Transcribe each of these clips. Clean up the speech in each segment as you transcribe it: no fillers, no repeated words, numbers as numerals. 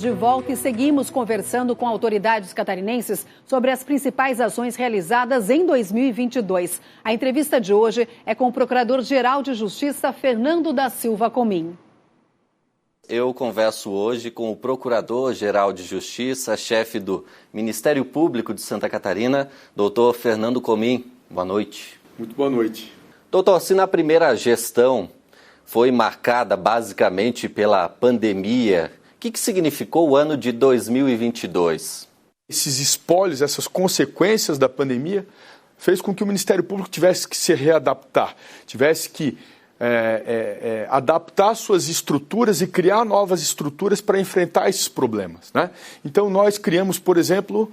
De volta e seguimos conversando com autoridades catarinenses sobre as principais ações realizadas em 2022. A entrevista de hoje é com o Procurador-Geral de Justiça, Fernando da Silva Comim. Eu converso hoje com o Procurador-Geral de Justiça, chefe do Ministério Público de Santa Catarina, doutor Fernando Comim. Boa noite. Muito boa noite. Doutor, se na primeira gestão foi marcada basicamente pela pandemia, o que significou o ano de 2022? Esses espólios, essas consequências da pandemia, fez com que o Ministério Público tivesse que se readaptar, tivesse que adaptar suas estruturas e criar novas estruturas para enfrentar esses problemas, né? Então, nós criamos, por exemplo,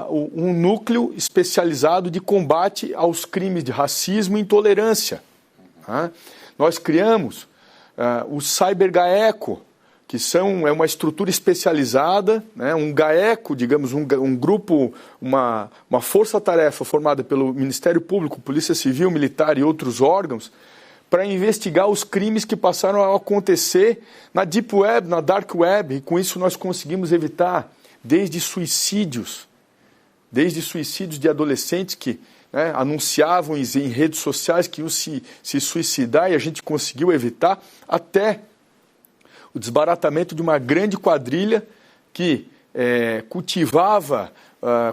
um núcleo especializado de combate aos crimes de racismo e intolerância, né? Nós criamos o CyberGAECO, que é uma estrutura especializada, né, um GAECO, digamos, um grupo, uma força-tarefa formada pelo Ministério Público, Polícia Civil, Militar e outros órgãos, para investigar os crimes que passaram a acontecer na Deep Web, na Dark Web, e com isso nós conseguimos evitar desde suicídios de adolescentes que, né, anunciavam em redes sociais que iam se suicidar e a gente conseguiu evitar, até o desbaratamento de uma grande quadrilha que cultivava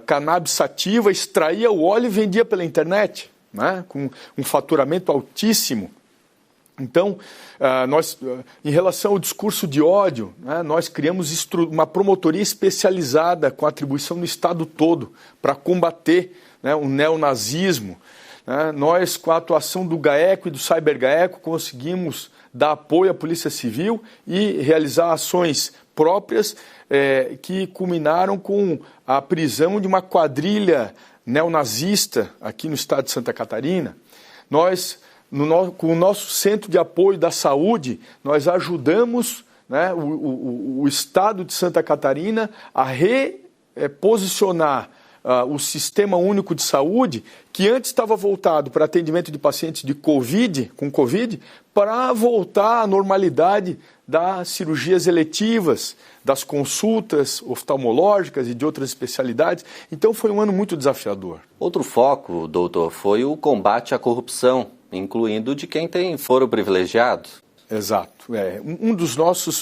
cannabis sativa, extraía o óleo e vendia pela internet, né, com um faturamento altíssimo. Então, em relação ao discurso de ódio, né, nós criamos uma promotoria especializada com atribuição no Estado todo para combater, né, o neonazismo. Né. Nós, com a atuação do GAECO e do CyberGAECO, conseguimos dar apoio à Polícia Civil e realizar ações próprias que culminaram com a prisão de uma quadrilha neonazista aqui no estado de Santa Catarina. Nós, com o nosso Centro de Apoio da Saúde, nós ajudamos, né, o estado de Santa Catarina a reposicionar o Sistema Único de Saúde, que antes estava voltado para atendimento de pacientes com Covid, para voltar à normalidade das cirurgias eletivas, das consultas oftalmológicas e de outras especialidades. Então foi um ano muito desafiador. Outro foco, doutor, foi o combate à corrupção, incluindo de quem tem foro privilegiado. Exato.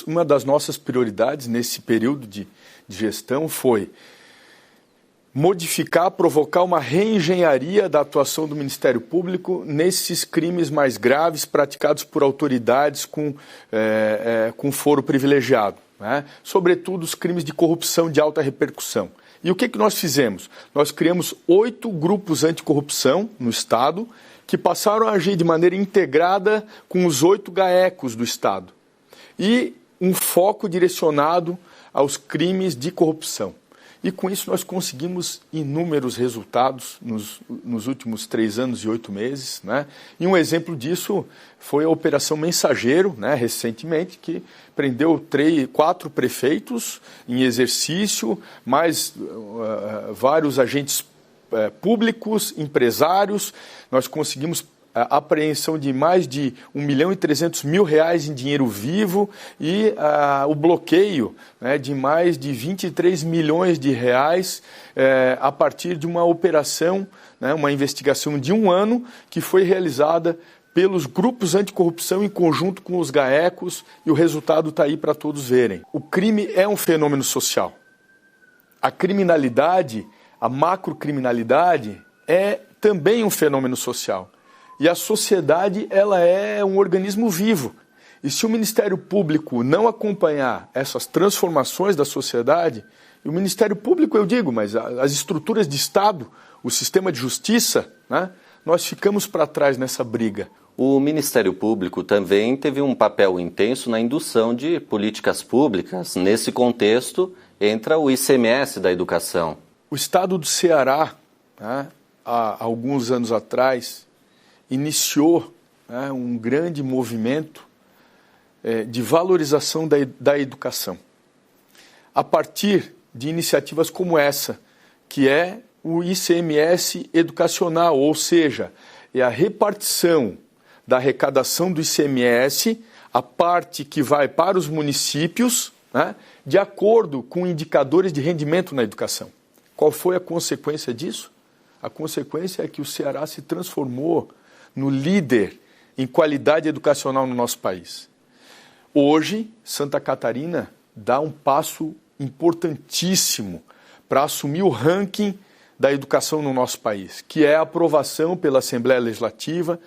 Uma das nossas prioridades nesse período de gestão foi provocar uma reengenharia da atuação do Ministério Público nesses crimes mais graves praticados por autoridades com foro privilegiado, né? Sobretudo os crimes de corrupção de alta repercussão. E o que nós fizemos? Nós criamos 8 grupos anticorrupção no Estado que passaram a agir de maneira integrada com os 8 GAECOs do Estado e um foco direcionado aos crimes de corrupção. E com isso nós conseguimos inúmeros resultados nos últimos 3 anos e 8 meses, né? E um exemplo disso foi a Operação Mensageiro, né, recentemente, que prendeu 4 prefeitos em exercício, mais vários agentes públicos, empresários. Nós conseguimos a apreensão de mais de R$1.300.000 em dinheiro vivo e o bloqueio, né, de mais de R$23 milhões a partir de uma operação, né, uma investigação de 1 ano que foi realizada pelos grupos anticorrupção em conjunto com os GAECOs, e o resultado está aí para todos verem. O crime é um fenômeno social. A criminalidade, a macrocriminalidade, é também um fenômeno social. E a sociedade, ela é um organismo vivo. E se o Ministério Público não acompanhar essas transformações da sociedade, e o Ministério Público, eu digo, mas as estruturas de Estado, o sistema de justiça, né, nós ficamos para trás nessa briga. O Ministério Público também teve um papel intenso na indução de políticas públicas. Nesse contexto, entra o ICMS da educação. O Estado do Ceará, né, há alguns anos atrás, iniciou, né, um grande movimento de valorização da educação, a partir de iniciativas como essa, que é o ICMS educacional, ou seja, é a repartição da arrecadação do ICMS, a parte que vai para os municípios, né, de acordo com indicadores de rendimento na educação. Qual foi a consequência disso? A consequência é que o Ceará se transformou no líder em qualidade educacional no nosso país. Hoje, Santa Catarina dá um passo importantíssimo para assumir o ranking da educação no nosso país, que é a aprovação pela Assembleia Legislativa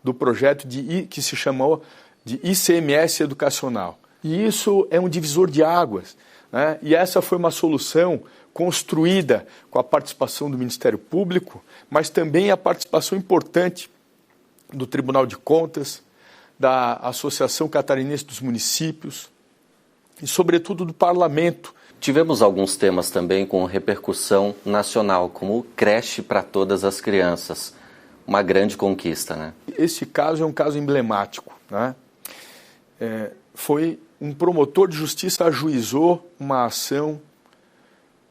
do projeto que se chamou de ICMS educacional. E isso é um divisor de águas, né? E essa foi uma solução construída com a participação do Ministério Público, mas também a participação importante do Tribunal de Contas, da Associação Catarinense dos Municípios e, sobretudo, do Parlamento. Tivemos alguns temas também com repercussão nacional, como o creche para todas as crianças. Uma grande conquista, né? Esse caso é um caso emblemático, né? Foi um promotor de justiça ajuizou uma ação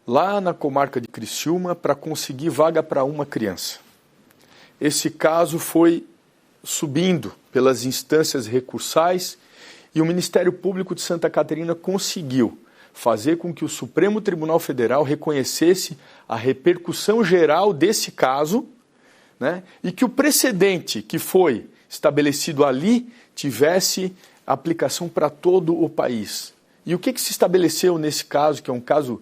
lá na comarca de Criciúma para conseguir vaga para uma criança. Esse caso foi subindo pelas instâncias recursais e o Ministério Público de Santa Catarina conseguiu fazer com que o Supremo Tribunal Federal reconhecesse a repercussão geral desse caso, né, e que o precedente que foi estabelecido ali tivesse aplicação para todo o país. E o que se estabeleceu nesse caso, que é um caso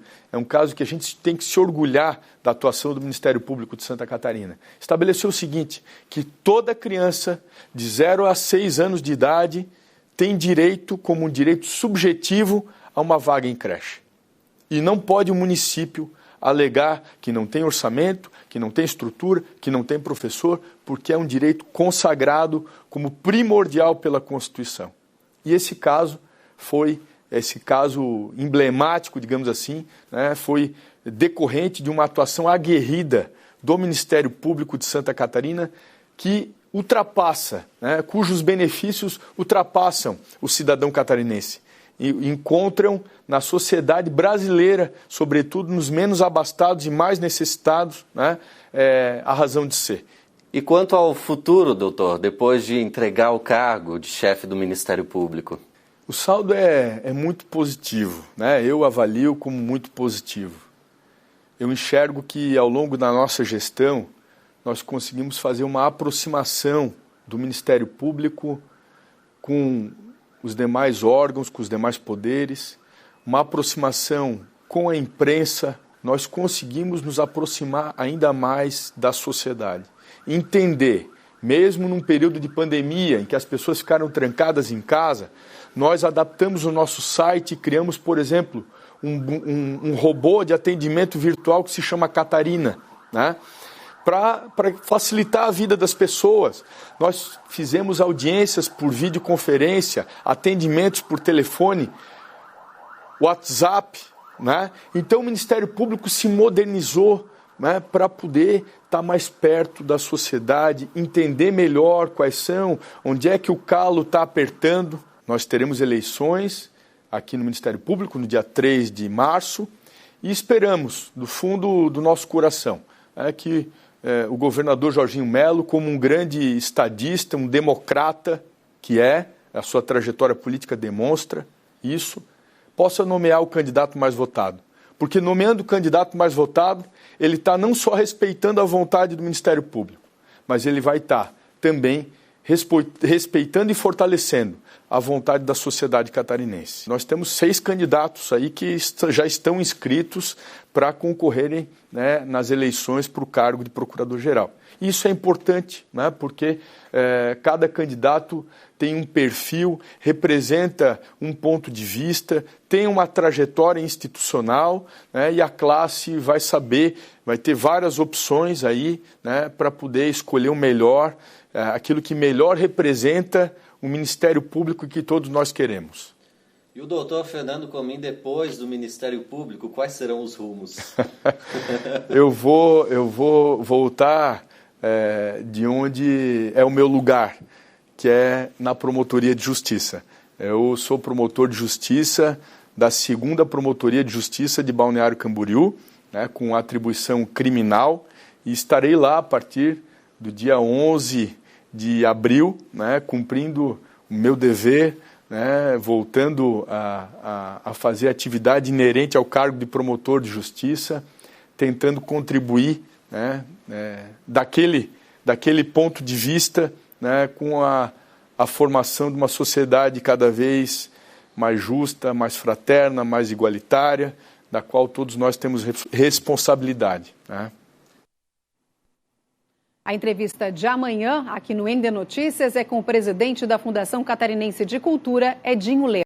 que a gente tem que se orgulhar da atuação do Ministério Público de Santa Catarina? Estabeleceu o seguinte, que toda criança de 0 a 6 anos de idade tem direito, como um direito subjetivo, a uma vaga em creche. E não pode o município alegar que não tem orçamento, que não tem estrutura, que não tem professor, porque é um direito consagrado como primordial pela Constituição. E esse caso emblemático, digamos assim, né, foi decorrente de uma atuação aguerrida do Ministério Público de Santa Catarina que ultrapassa, né, cujos benefícios ultrapassam o cidadão catarinense e encontram na sociedade brasileira, sobretudo nos menos abastados e mais necessitados, né, a razão de ser. E quanto ao futuro, doutor, depois de entregar o cargo de chefe do Ministério Público? O saldo é muito positivo, né? Eu avalio como muito positivo. Eu enxergo que ao longo da nossa gestão nós conseguimos fazer uma aproximação do Ministério Público com os demais órgãos, com os demais poderes, uma aproximação com a imprensa. Nós conseguimos nos aproximar ainda mais da sociedade. Entender, mesmo num período de pandemia em que as pessoas ficaram trancadas em casa, nós adaptamos o nosso site e criamos, por exemplo, um robô de atendimento virtual que se chama Catarina, né? Para facilitar a vida das pessoas. Nós fizemos audiências por videoconferência, atendimentos por telefone, WhatsApp, né? Então o Ministério Público se modernizou, né, para poder estar mais perto da sociedade, entender melhor onde é que o calo está apertando. Nós teremos eleições aqui no Ministério Público no dia 3 de março e esperamos, do fundo do nosso coração, que o governador Jorginho Melo, como um grande estadista, um democrata que a sua trajetória política demonstra isso, possa nomear o candidato mais votado. Porque nomeando o candidato mais votado, ele está não só respeitando a vontade do Ministério Público, mas ele vai estar também respeitando e fortalecendo a vontade da sociedade catarinense. Nós temos 6 candidatos aí que já estão inscritos para concorrerem, né, nas eleições para o cargo de procurador-geral. Isso é importante, né, porque cada candidato tem um perfil, representa um ponto de vista, tem uma trajetória institucional, né, e a classe vai ter várias opções aí, né, para poder escolher o melhor, aquilo que melhor representa o Ministério Público que todos nós queremos. E o doutor Fernando Comim, depois do Ministério Público, quais serão os rumos? Eu vou voltar de onde é o meu lugar, que é na Promotoria de Justiça. Eu sou promotor de Justiça da 2ª Promotoria de Justiça de Balneário Camboriú, né, com atribuição criminal, e estarei lá a partir do dia 11 de abril, né, cumprindo o meu dever né, voltando a fazer atividade inerente ao cargo de promotor de justiça, tentando contribuir, né, daquele ponto de vista, né, com a formação de uma sociedade cada vez mais justa, mais fraterna, mais igualitária, da qual todos nós temos responsabilidade, né? A entrevista de amanhã, aqui no Ender Notícias, é com o presidente da Fundação Catarinense de Cultura, Edinho Lema.